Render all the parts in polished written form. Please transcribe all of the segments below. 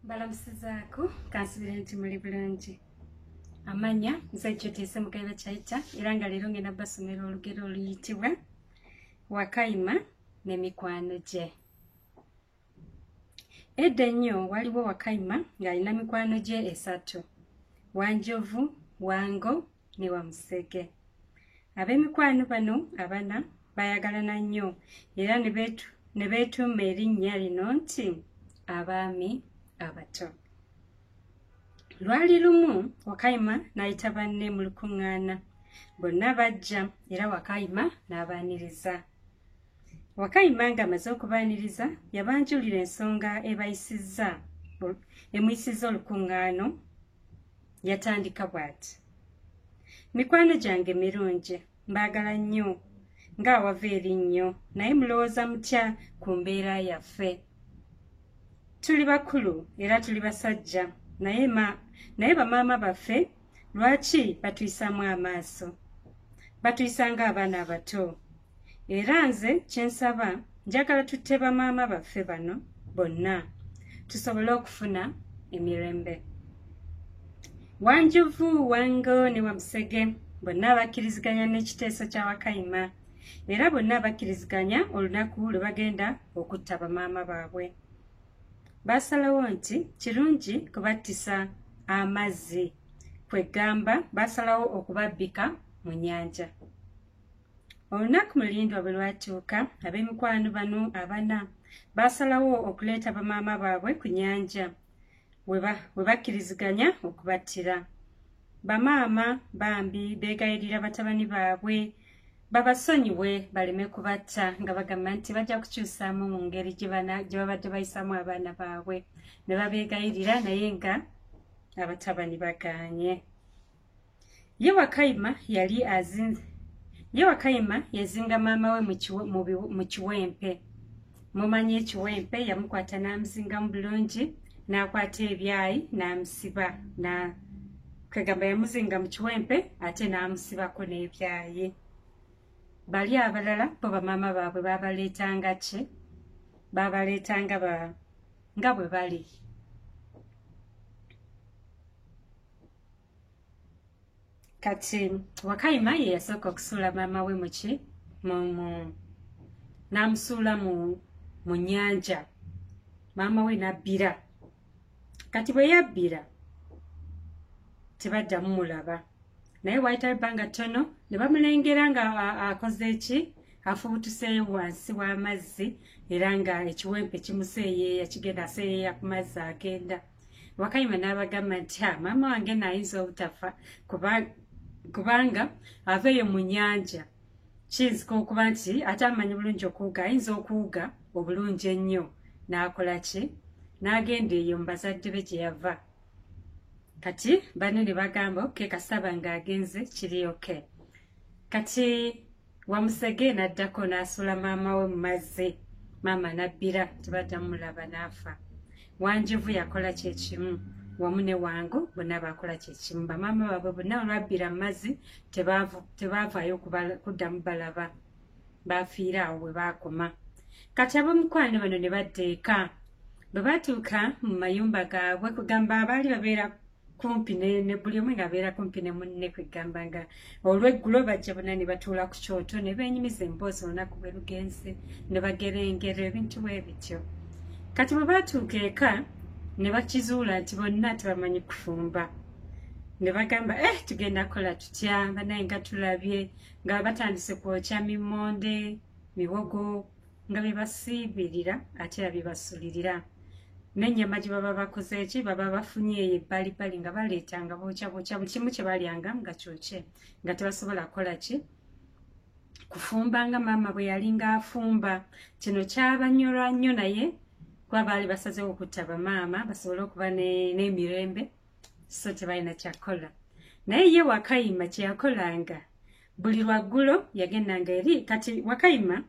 Balamusizaako kansubira nti muli bulungi. Amanya nze Jyotese Mukayira Chaita era nga leero ngenda basomera olugero oluyitibwa Wakayima ne mikwano gye. Edda ennyo waliwo Wakayima ng'alina mikwano gye esatu: Wanjovu, Wango ne Wamusege. Ab'emikwano bano abana bayagalana nnyo era ne beetuuma erinnya lino nti abaami abato. Lwali lumu Wakayima n'ayita banne mu lukuŋŋaana. Bonna bajja era Wakayima n'abaaniriza. Wakayima ng'amaze okubaaniriza yabanjulira ensonga emuyisizza olukuŋŋaano. Yatandika bw'ati: mikwano gyange mirungi, mbaagala nnyo ng'awava erinnyo, naye mulowooza mutya ku mbeera yaffe? Tuli bakulu era tuli basajja, naye bamaama baffe lwaki batuyisaamu amaaso? Batuyisa ng'abaana abato. Era nze kye nsaba, njagala tutte bamaama baffe bano bonna tusobole okufuna emirembe. Wanjovu, Wango ne Wamusege bonna bakkiriziganya n'ekiteeso kya Wakayima era bonna bakkiriziganya olunaku lwe bagenda okutta bamaama baabwe. Basalawo nti kirungi kubattisa amazzi, kwegamba basalawo okubabbika mu nnyanja. Olunaku mulindwa bwe lwatuuka, ab'emikwano bano abana basalawo okuleeta bamaama baabwe ku nnyanja we bakkiriziganya okubattira. Bamaama bambi beegayirira batabani baabwe babasonyiwe baleme kubatta, nga bagamba nti bajja kukyusaamu mu ngeri gye babadde bayisaamu abaana baabwe. Ne babeegayirira naye nga abatabani bagaanye. Ye Wakayima yazinga maama we mu kiwempe. Mumanyi ekiwempe, yamukwata n'amuzingamu bulungi, n'akwata ebyayi n'amusiba. Kwegamba yamuzinga mu kiwempe ate n'amusibako n'ebyayi. Bali abalala bo bamaama baabwe babaleetanga ki? Babaleetanga nga bwe bali. Kati Wakayima ye yasooka okusuula maama we n'amusuula mu nnyanja. Maama we n'abbira. Kati bwe yabbira tebaddamu mulaba. Naye waayitawo ebbanga ttono ne bamulengera nga akoze ki? Afubutuseeyo wansi w'amazzi era nga ekiwempe kimuseeyeeya, kigenda aseeyeeya ku mazzi agenda. Wakayima n'abagamba nti maama wange naayinza obutafa kubanga aveeyo mu nnyanja. Kiyinzika okuba nti ate amanyi bulungi okuwuga, ayinza okuwuga obulungi ennyo. N'akola ki? N'agenda eyo mu bazadde be gye yava. Kati banne ne bagamba kasaba ng'agenze kiri oke. Kati Wamusege n'addako n'asuula maama we mu mazzi. Maama n'abbira, tebaddamu mulaba, n'afa. Wanjovu yakola kyekimu wamu ne Wango, bonna bakola kyekimu. Bamaama baabwe bonna olwabbira mu mazzi tebaavaayo kuddamu balaba, baafiira awo bwe baakoma. Kati ab'omukwano bano ne badda eka. Bwe batuuka mu mayumba gaabwe, kugamba abaali babeera kumpi ne buli omu ng'abeera kumpi ne munne, kwegamba nga olw'eggulo bajja bonna ne batuula ku kyoto ne beenyumiza emboozi olunaku bwe lugenze, ne bagerengera ebintu bwe bityo. Kati bwe baatuuka eka ne bakizuula nti bonna tebamanyi kufumba. Ne bagamba tugenda kukola tutya? Banaye nga tulabye nga batandise kwokya mimonde, miwogo nga bye basiibirira ate era bye basulirira. N'ennyama gye baba bakoze ki? Baba bafunye eyo ebbalibbali nga baleetanga bookya buli kimu kye balyanga nga kyokye, nga tebasobola kukola ki? Kufumba nga maama bwe yali ng'afumba. Kino kyabanyolwa nnyo, naye kuba baali basazeewo okutta bamaama basobole okuba n'emirembe, so tebalina kyakola. Naye ye Wakayima kye yakolanga, buli lwaggulo yagendanga eri. Kati Wakayima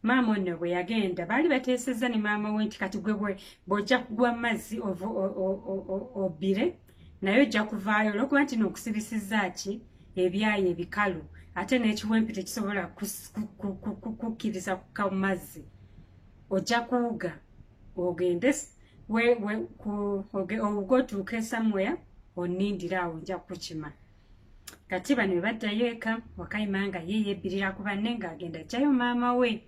maama ono bwe yagenda baali bateesezza ne maama we nti kati gwe bw'ojja kugwa mazzi obbire, naye ojja kuvaayo olw'okuba nti n'okusibisizza ki? Ebyayi ebikalu, ate n'ekiwempe tekisobola kukkiriza kukka mu mazzi. Ojja kuwuga ogende ogotuuka somewhere onindira awo nja kukima. Kati bano bwe baddayo eka Wakayima nga ye yebbirira ku banne ng'agenda ajjayo maama we.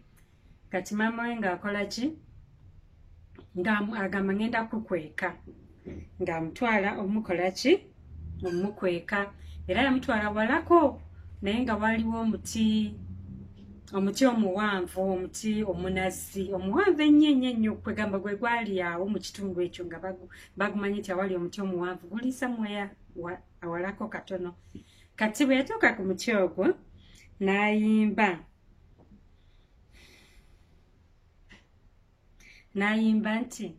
Kati maama we ng'akola ki? Agamba ngenda kukweka. Ng'amutwala omukola ki? Omukweka. Era yamutwala walako naye nga waliwo omuti omuwanvu, omuti omunazi omuwanvu ennyo kwegamba gwe gwali awo mu kitundu ekyo nga bagumanyi nti awali omuti omuwanvu guli somewhere awalako katono. Kati bwe yatuuka ku muti ogwo n'ayimba nti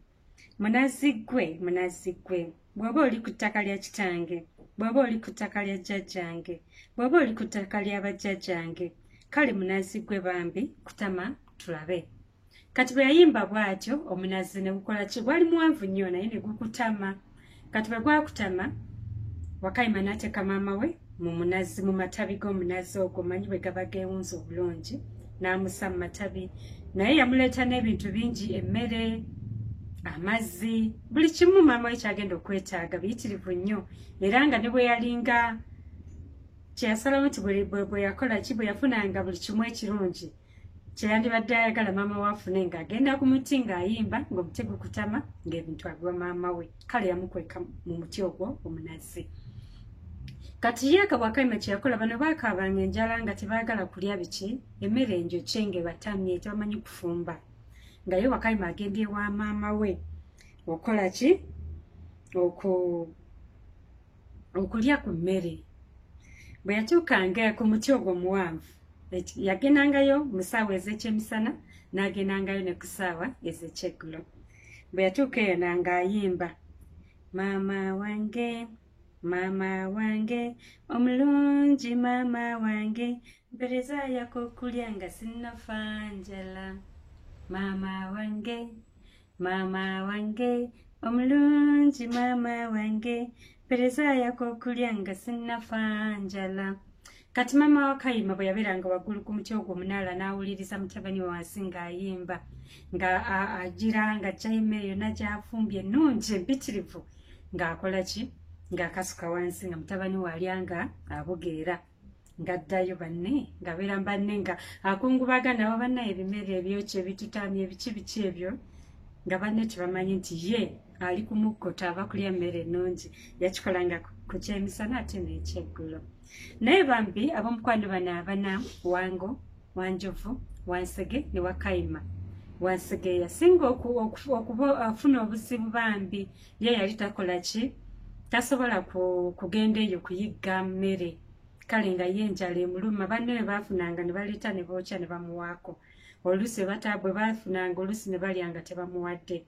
munazi gwe bw'oba oli ku ttaka lya kitange, bw'oba oli ku ttaka lya jjajjange, bw'oba oli ku ttaka lya bajjajjange, kale munazi gwe bambi kutama tulabe. Kati bwe yayimba bw'atyo omunazi ne gukola ki? Gwali muwanvu nnyo naye ne gukutama. Kati bwe gwakutama Wakayima n'ateeka maama we mu munazi, mu matabi g'omunazi ogwo, manyi bwe gaba geewunza obulungi, n'amussa mu matabi. Naye yamuleeta n'ebintu bingi, emmere, amazzi, buli kimu maama we kyagenda okwetaaga, biyitirivu nnyo. Era nga ne bwe yalinga kyeyasalawo nti bwe yakola ki, bwe yafunanga buli kimu ekirungi kyeyandibadde ayagala maama we afune, ng'agenda ku muti ng'ayimba, ng'omuti gukutama, ng'ebintu abiwa maama we. Kale yamukweka mu muti ogwo omunazi. Kati ye Wakayima kye yakola, bano baakaabanga enjala nga tebaagala kulya biki? Emmere enjokye ng'ebatamye, tebamanyi kufumba. Nga ye Wakayima agenda ewa maama we okola ki? Okulya ku mmere. Bwe yatuukanga ku muti ogwo omuwanvu, yagendangayo mu ssaawa ez'ekyemisana n'agendangayo ne ku ssaawa ez'ekyeggulo. Bwe yatuuka eyo ng'ayimba maama wange, maama wange omulungi, maama wange mpereza yakokulya nga sinnafa njala. Maama wange, maama wange omulungi, maama wange mpereza yakokulya nga sinnafa njala. Kati maama Wakayima bwe yabeeranga waggulu ku muti ogwo omunaala n'awuliriza mutabani we wansi ng'ayimba, nga agira ng'aggyayo emmere yonna gy'afumbye ennungi empitirivu, ng'akola ki? Ng'akasuka wansi nga mutabani we alya nga abugeera, ng'addayo banne ng'abeera banne nga akungubaga nabo bannaye ebimere ebyokyo ebitutamye biki ebyo, nga banne tebamanyi nti ye ali ku mukkota aba kulya emmere ennungi. Yakikolanga ku kyemisana ate n'ekyeggulo. Naye bambi ab'omukwano bano abana, Wango, Wanjovu, Wansege ne Wakayima. Wansege yasinga afuna obuzibu bambi. Ye yali takola ki? Tasobola kugenda eyo kuyigga mmere. Kale nga ye enjala emuluma, banne bwe baafunanga ne baleeta ne bookya ne bamuwaako. Oluusi bwe baafunanga oluusi ne balya nga tebamuwadde.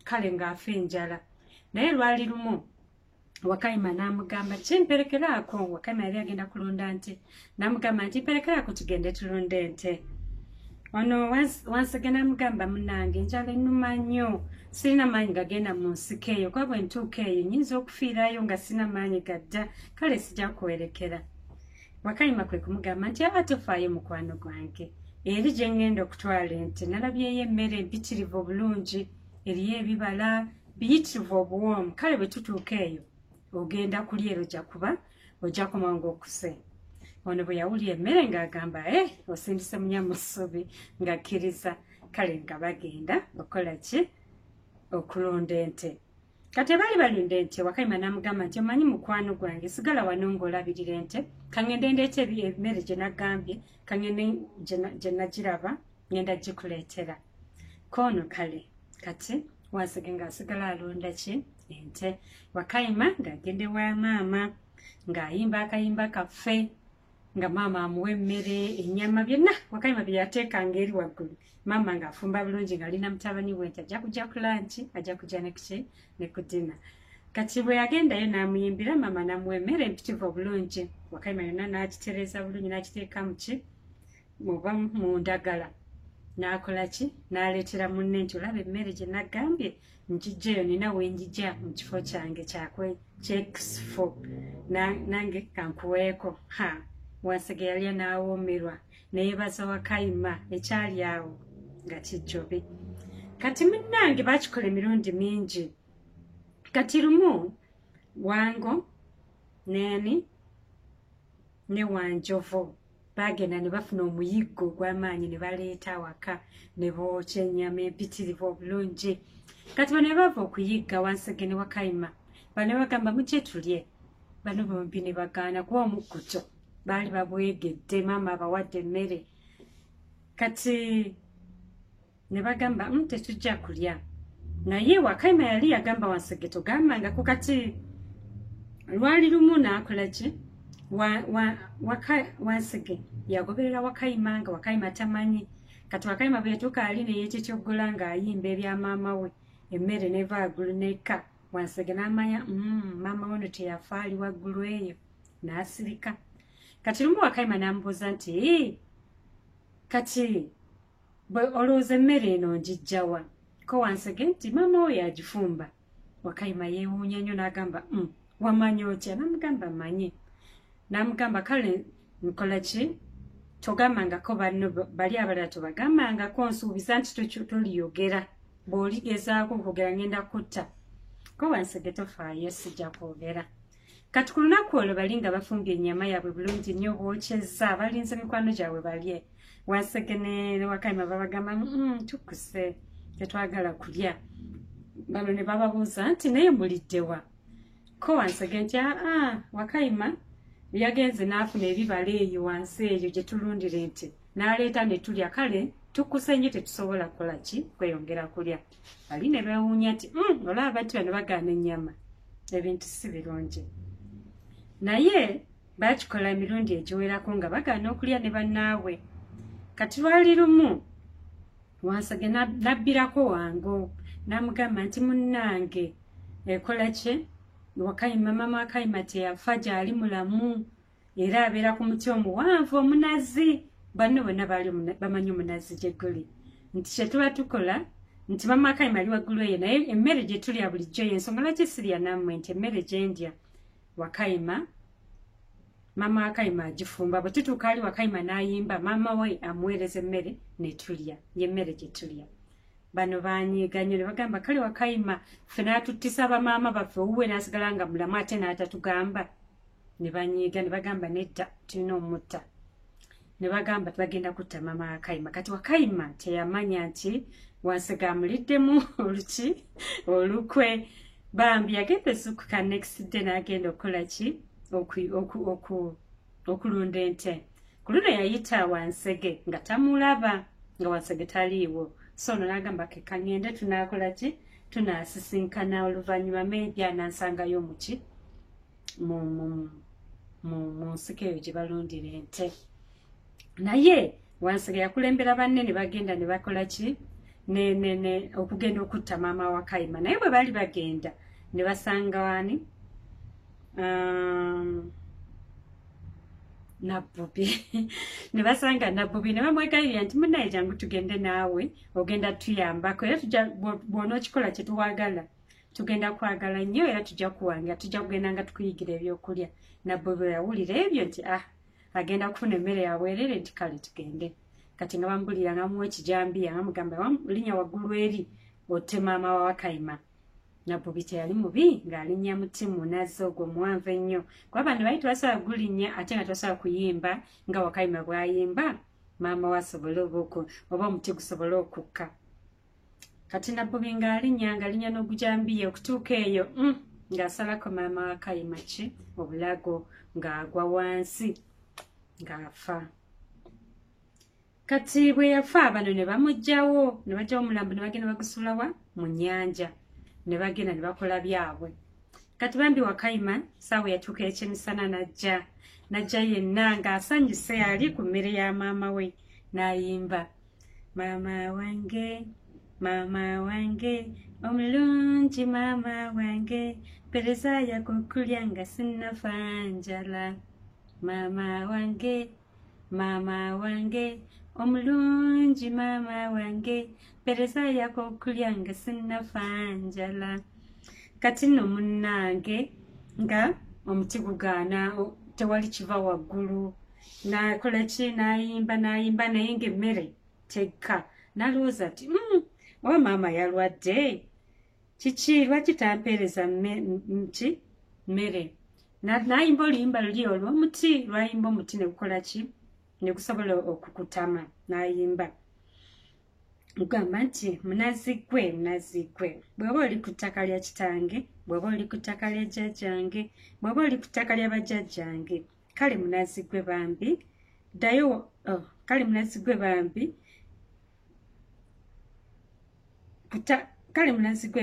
Kale ng'afa enjala. Naye lwali lumu Wakayima n'amugamba kimperekeraako. Wakayima yali agenda kulunda nte, n'amugamba nti mperekeraako tugende tulunde ente. Ono Wansege n'amugamba munnange enjala ennuma nnyo, sirina maanyi gagenda mu nsiko eyo, kuba bwe ntuuka eyo nnyinza okufiirayo nga sirina maanyi gadda, kale sijja kuwerekera. Wakayima kwe kumugamba nti aba tofaayo mukwano gwange, eri gye ngenda okutwala ente nalabyeyo emmere empitirivu obulungi, eriyo ebibala biyitirivu obuwoomu, kale bwe tutuuka eyo ogenda kulya ero ojja kumanga okuse. Ono bwe yawulira emmere ng'agamba osindise munyamusubi, ng'akkiriza. Kale nga bagenda okola ki? Okulunda ente. Kati baali balunda ente, Wakayima n'amugamba nti omanyi mukwano gwange, sigala wano ng'olabirira ente, kangende ndeeta emmere gye nagambye, kangende gye nagiraba ngenda gikuleetera. Koono kale kati Wansege ng'asigala alunda ki? Ente. Wakayima ng'agenda ewa maama ng'ayimba akayimba kaffe, nga maama amuwa emmere, ennyama, byonna Wakayima bye yateekanga eri waggulu. Maama ng'afumba bulungi ng'alina mutabani we nti ajja kujja ku lanchi, ajja kujja ne ku dina. Kati bwe yagendayo n'amuyimbira, maama n'amuwa emmere empitirivu obulungi. Wakayima yonna n'agitereeza bulungi n'agiteeka mu ki? Oba mu ndagala. N'akola ki? N'aleetera munne nti olaba emmere gye nagambye njijja eyo, nina we njijja mu kifo kyange kyekisifo, nange kankuweeko. Wansege yalya n'awoomerwa, neyeebaza Wakayima ekyali awo nga kijjobe. kati munnange bakikola emirundi mingi kati lumu Wango neni ne Wanjovu bagenda ne bafuna omuyiggo gw'amaanyi ne baleeta awaka ne bookya ennyama empitirivu obulungi kati bano bava okuyigga Wansege ne Wakayima bano bagamba mujje tulye bano bombi ne bagaana kuba omukkuto baali babwegedde maama abawadde emmere kati ne bagamba tetujja kulya naye Wakayima yali yagamba Wansege togambangako kati lwali lumu naakola ki Wansege yagoberera Wakayima nga Wakayima tamanyi kati Wakayima bwe yatuuka ali ne yeekyekyogola ng'ayimba ebya maama we emmere neva waggulu n'ekka Wansege n'amanya maama we no teyafa ali waggulu eyo n'asirika kati lumu Wakayima n'amubuuza nti kati bwe olowooza emmere eno njijjawa ko Wansege nti maama we yagifumba Wakayima yeewuunya nnyo n'agamba wamanya otya n'amugamba manyi n'amugamba kale nkola ki togambangako banno bali abalala tobagambangako nsuubiza nti toliyogera bw'oligezaako okwogera ngenda kutta ko Wansege tofaayo sijja kwogera kati ku lunaku olwo bali nga bafumbye ennyama yaabwe bulungi nnyo bookyezza balinze mikwano gyabwe balye Wansege ne Wakayima babagamba tukuse tetwagala kulya bano ne bababuuza nti naye muliddewa ko Wansege nti Wakayima yagenze n'afuna ebibala eyo wansi eyo gye tulundira ente n'aleeta ne tulya kale tukuse nnyo tetusobola kukola ki kweyongera kulya bali ne beewuunya nti olaba bati bano bagaana ennyama ebintu si birungi naye bakikola emirundi egiwerako nga bagaana okulya ne bannaabwe kati lwali lumu Wansege nabbirako Wango n'amugamba nti munnange ekola ki Wakayima maama Wakayima teyafa gy'ali mulamu era abeera ku muti omuwanvu omunazi banno bonna baali bamanyi omunazi gye guli nti kye tuba tukola nti maama Wakayima ali waggulu eyo naye emmere gye tulya bulijjo y'ensonga lwaki sirya nammwe nti emmere gye ndya Wakayima maama Wakayima agifumba bwe tutuuka ali Wakayima n'ayimba maama we amuweereza emmere ne tulya y'emmere gye tulya bano banyiiga nnyo ne bagamba kale Wakayima ffe n'atuttisa bamaama baffe owuwe n'asigala nga mulamu ate n'atatugamba ne banyiiga ne bagamba nedda tulina omutta ne bagamba bagenda kutta maama Wakayima kati Wakayima teyamanya nti Wansege amuliddemu olukwe bambi yagenda ezukuka next day n'agenda okukola ki okulunda ente ku luno yayita Wansege nga tamulaba nga Wansege taliiwo so n'agamba kekangende tunaakola ki tunaasisinkana oluvannyuma meebi anansangayo muki mu nsiko eyo gye balundira ente naye Wansege yakulembera banne ne bagenda ne bakola ki ne okugenda okutta maama Wakayima naye bwe bali bagenda ne basanga wani Nabbubi ne basanga Nabbubi ne bamwegayirira nti munnaye jangu tugende naawe ogenda tuyambako era bw'onookikola kye tuwagala tugenda kwagala nnyo era tujja kuwangira tujja kugenda nga tukuyigira ebyokulya Nabbubi yawulira ebyo nti agenda kufuna emmere yabwerere nti kale tugende kati nga bamubulira nga muwa ekijambiya nga mugamba linnya waggulu eri otte maama wa Wakayima Nabbubi teyali mubi ng'alinnya muti munazi ogwo muwanvu ennyo kuba bano bali tebasobola gulinnya ate nga tosobola kuyimba nga Wakayima bw'ayimba maama we asobole oba omuti gusobole okukka kati Nabbubi ng'alinnya n'ogujambiya okutuuka eyo ng'asalako maama wa Wakayima ki obulago ng'agwa wansi ng'afa kati bwe yafa bano ne bamuggyawo ne baggyawo omulambo ne bagenda bagusulawa mu nnyanja ne bagenda ne bakola byabwe kati bambi Wakayima saawa yatuuka ekyemisana najja yenna ng'asanyuse ali ku mmere ya maama we n'ayimba maama wange omulungi maama wange pereza yakokulya nga sinnafa njala maama wange omulungi maama wange pereza yakokulya nga sinnafa njala kati nno munnange nga omuti gugaana tewali kiva waggulu n'akola ki n'ayimba naye ng'emmere tekka n'alowooza ati oba maama yalwadde kiki lwaki tampeereza mmere nayimba oluyimba luli olw'omuti lwayimba omuti ne gukola ki ne gusobola okukutama nayimba ugamba nti munazigwe bw'oba oli ku ttaka lya kitange bw'oba oli ku ttaka lya jjajjange bw'oba oli ku ttaka lya bajjajjange kale munazigwe bambi ddayo kale munazigwe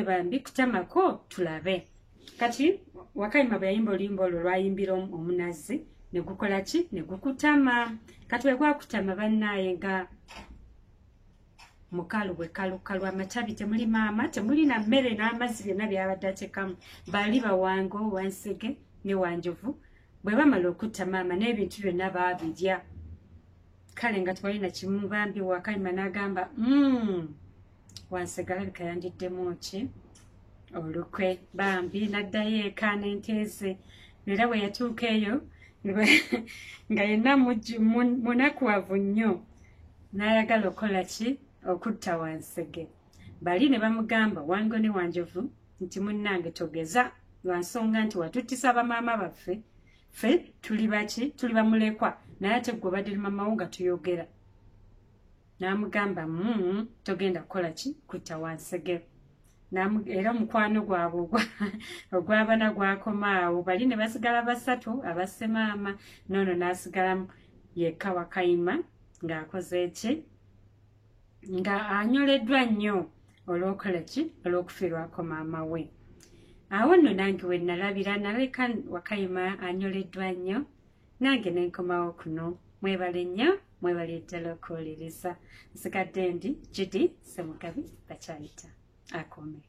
bambi kutamako tulabe kati Wakayima bwe yayimba oluyimba olwo lwayimbira omunazi ne gukola ki ne gukutama kati bwe gwakutama bannaaye nga mukalu bwe kalukalu amatabi temuli maama temuli na mmere n'amazzi byonna byabadde atekamu bali bawango wansege ne wanjovu bwe bamala okutta maama n'ebintu byonna baabirya kale nga twalina kimu bambi Wakayima n'agamba wansege alabika yandiddemu ki olukwe bambi n'addayo eka n'enteeze era bwe yatuuka eyo nga yenna munakuwavu nnyo n'ayagala okukola ki okutta Wansege bali ne bamugamba Wango ne Wanjovu nti munnange togeza lwansonga nti watuttisa bamaama baffe ffe tuli baki tuli bamulekwa naye ate gwe obadde mama wo nga tuyogera n'amugamba togenda kukola ki kutta Wansege era omukwano gwabwe ogwabana gwakoma awo bali ne basigala basatu abassemaama noono n'asigalamu yekka Wakayima ng'akoze ki nga anyoleddwa nnyo olw'okola ki olw'okufiirwako maama we awo nno nange we nalabira naleka Wakayima anyoleddwa nnyo nange nenkomawo kuno mwebale nnyo mwebale ddala okuwuliriza nsigadde ndi Judy Ssemugabi bakyayita akome